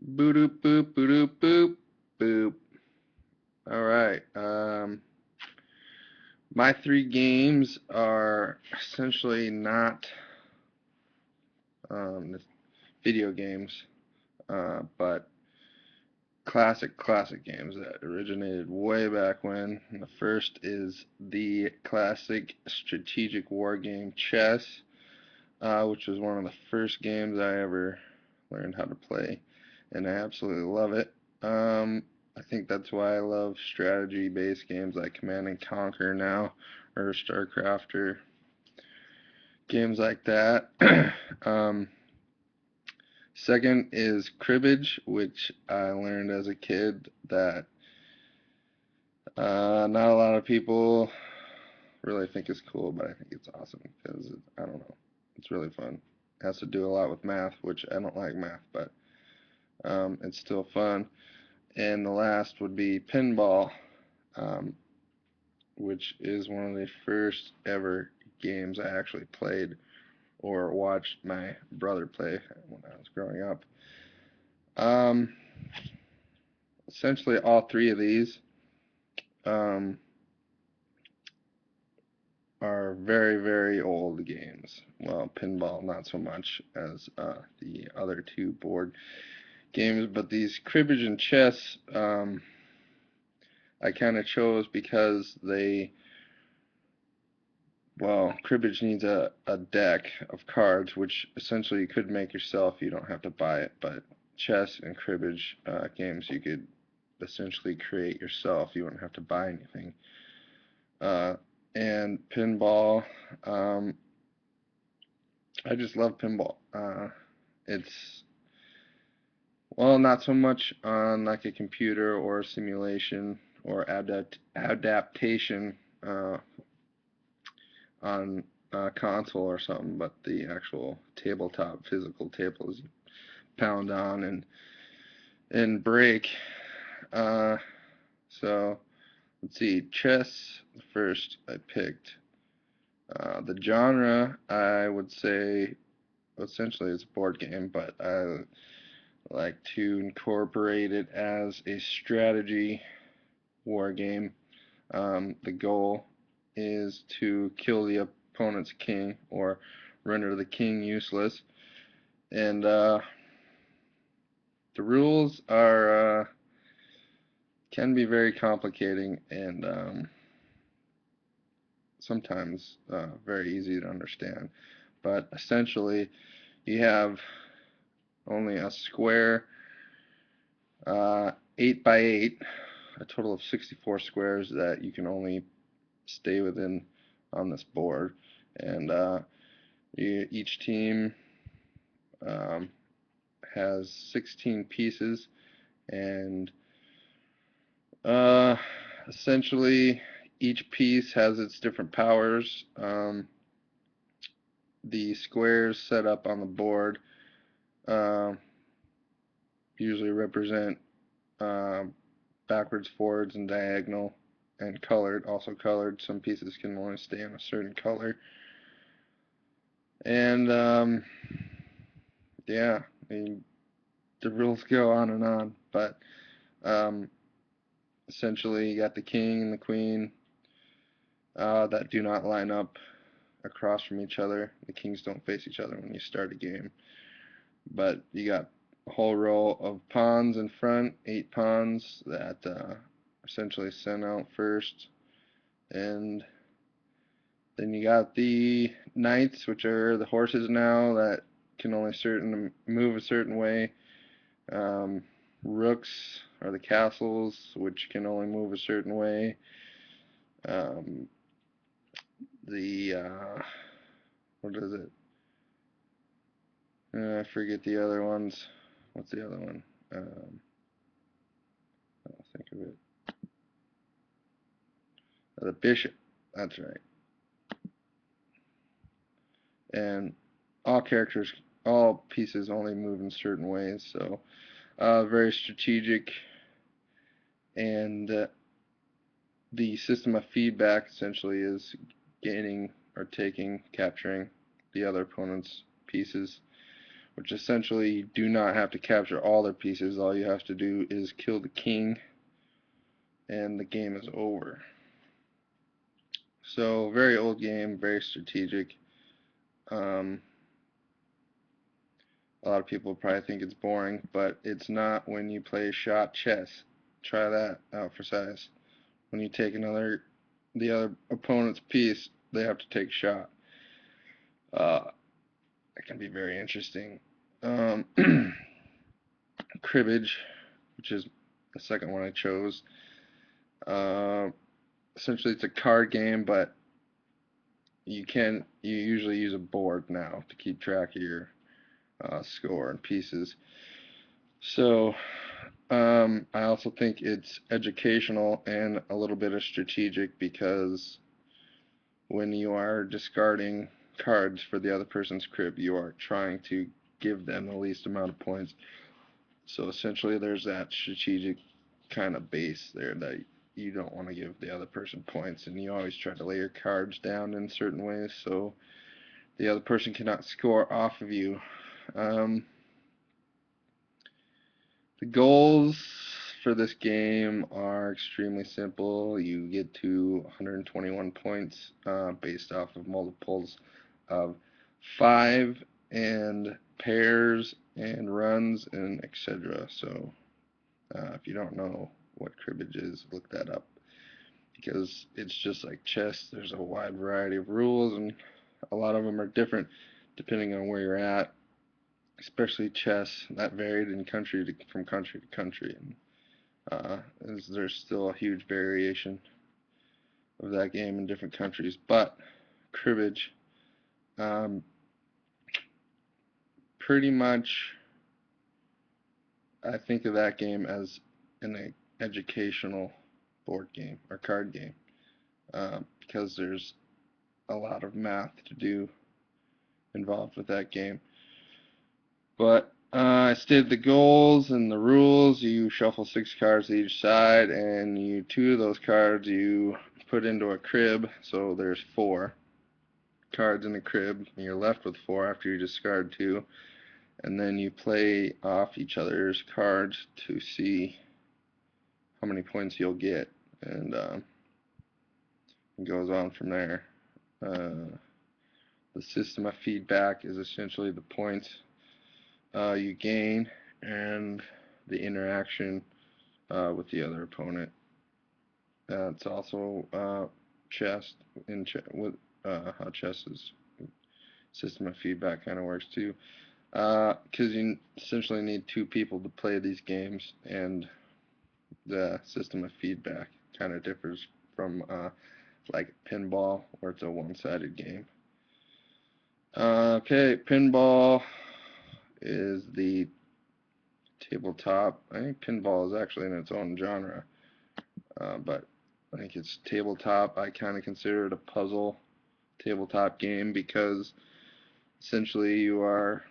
Boop boop boop boop boop boop. All right. My three games are essentially not video games, but classic games that originated way back when. And the first is the classic strategic war game chess, which was one of the first games I ever learned how to play, and I absolutely love it. I think that's why I love strategy-based games like Command and Conquer now, or StarCraft, or games like that. um, Second is cribbage, which I learned as a kid that not a lot of people really think is cool, but I think it's awesome because I don't know, it's really fun. It has to do a lot with math, which I don't like math, but it's still fun. And the last would be pinball, um, which is one of the first ever games I actually played or watched my brother play when I was growing up. Um, Essentially, all three of these um, are very old games. Well, pinball not so much as the other two board games, but these cribbage and chess I kind of chose because well, cribbage needs a deck of cards, which essentially you could make yourself. You don't have to buy it, but chess and cribbage games you could essentially create yourself. You wouldn't have to buy anything. Uh, and pinball, um, I just love pinball. It's well, not so much on like a computer or a simulation or adaptation on a console or something, but the actual tabletop, physical tables you pound on and break. Uh, so let's see, chess first I picked. The genre I would say essentially it's a board game, but I like to incorporate it as a strategy war game. The goal is to kill the opponent's king or render the king useless. And the rules are can be very complicating and sometimes very easy to understand. But essentially, you have only a square, 8 by 8, a total of 64 squares that you can only stay within on this board. And each team um, has 16 pieces, and uh, essentially each piece has its different powers. The squares set up on the board uh, usually represent uh, backwards, forwards, and diagonal, and colored, also colored. Some pieces can only stay in a certain color. And yeah, the rules go on and on, but um, essentially you got the king and the queen that do not line up across from each other. The kings don't face each other when you start a game, but you got a whole row of pawns in front, 8 pawns that essentially send out first, and then you got the knights, which are the horses now that can only certain move a certain way. Um, Rooks are the castles, which can only move a certain way. Um, the what is it? I forget the other ones. What's the other one? I'll think of it. The bishop. That's right. And all characters, all pieces only move in certain ways. So very strategic, and the system of feedback essentially is gaining or taking, capturing the other opponent's pieces which essentially you do not have to capture all their pieces. All you have to do is kill the king, and the game is over. So, very old game, very strategic. Um, a lot of people probably think it's boring, but it's not when you play shot chess. Try that out for size. When you take the other opponent's piece, they have to take a shot. That can be very interesting. Um, cribbage, which is the second one I chose. Uh, Essentially, it's a card game, but you usually use a board now to keep track of your score and pieces. So I also think it's educational and a little bit of strategic because when you are discarding cards for the other person's crib, you are trying to give them the least amount of points. So essentially, there's that strategic kind of base there that you don't want to give the other person points, and you always try to lay your cards down in certain ways so the other person cannot score off of you. Um, the goals for this game are extremely simple. You get to 121 points based off of multiples of 5 and pairs and runs and etc. So if you don't know what cribbage is, look that up because it's just like chess. There's a wide variety of rules and a lot of them are different depending on where you're at. Especially chess, that varied from country to country, and there's still a huge variation of that game in different countries. But cribbage, um, pretty much, I think of that game as an educational board game or card game because there's a lot of math to do involved with that game. But I stated the goals and the rules. You shuffle 6 cards to each side, and 2 of those cards you put into a crib. So there's 4 cards in the crib, and you're left with 4 after you discard 2. And then you play off each other's cards to see how many points you'll get, and it goes on from there. The system of feedback is essentially the points you gain and the interaction with the other opponent. It's also chess with how chess's system of feedback kind of works too, because you essentially need 2 people to play these games, and the system of feedback kind of differs from like pinball, where it's a one-sided game. Okay, pinball is the tabletop. I think pinball is actually in its own genre, but I think it's tabletop. I kind of consider it a puzzle tabletop game because essentially you are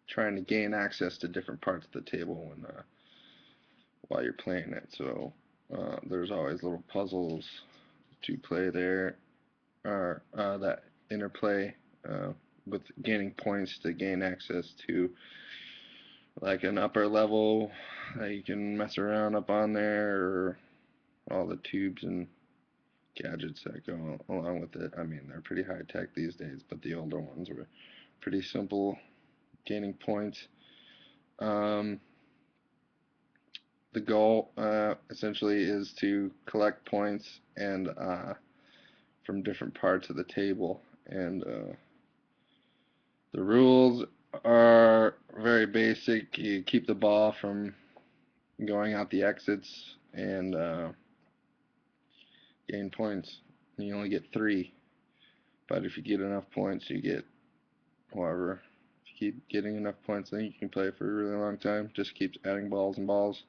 trying to gain access to different parts of the table while you're playing it. So there's always little puzzles to play there, or that interplay with gaining points to gain access to like an upper level that you can mess around up on there, or all the tubes and gadgets that go along with it. I mean, they're pretty high tech these days, but the older ones were pretty simple, gaining points. The goal essentially is to collect points and from different parts of the table, and the rules are very basic. You keep the ball from going out the exits and gain points. You only get 3, but if you get enough points, you get however. If you keep getting enough points, then you can play for a really long time. Just keeps adding balls and balls.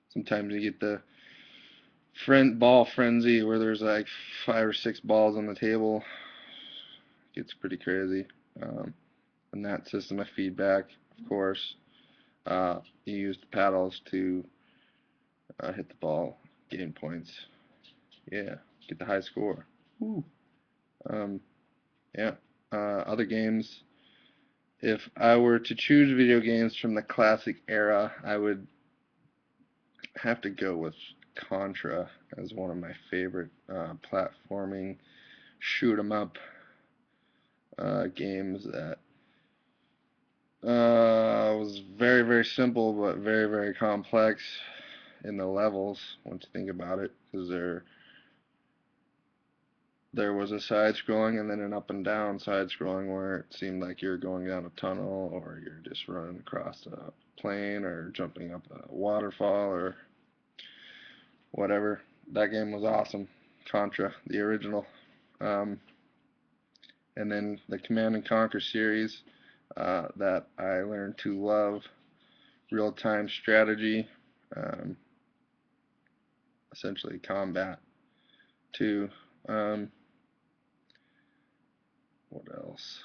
Sometimes you get the ball frenzy where there's like 5 or 6 balls on the table. It gets pretty crazy. And that system of feedback, of course, you use the paddles to hit the ball, gain points. Yeah, get the high score. Woo. Yeah. Other games, if I were to choose video games from the classic era, I would have to go with Contra as one of my favorite platforming shoot 'em up games that was very, very simple but very, very complex in the levels once you think about it, because there was a side scrolling and then an up and down side scrolling where it seemed like you're going down a tunnel or you're just running across a plane or jumping up a waterfall or whatever. That game was awesome. Contra, the original. Um, and then the Command and Conquer series that I learned to love. Real-time strategy, um, essentially combat too. Um, what else?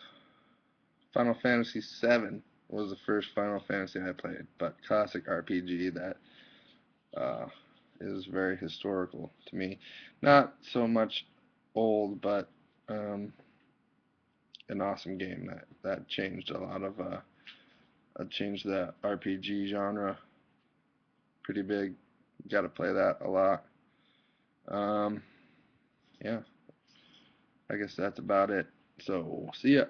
Final Fantasy VII was the first Final Fantasy I played, but classic RPG that uh, is very historical to me. Not so much old, but an awesome game that changed a lot of changed the RPG genre pretty big. Got to play that a lot. Um, yeah, I guess that's about it. So see ya.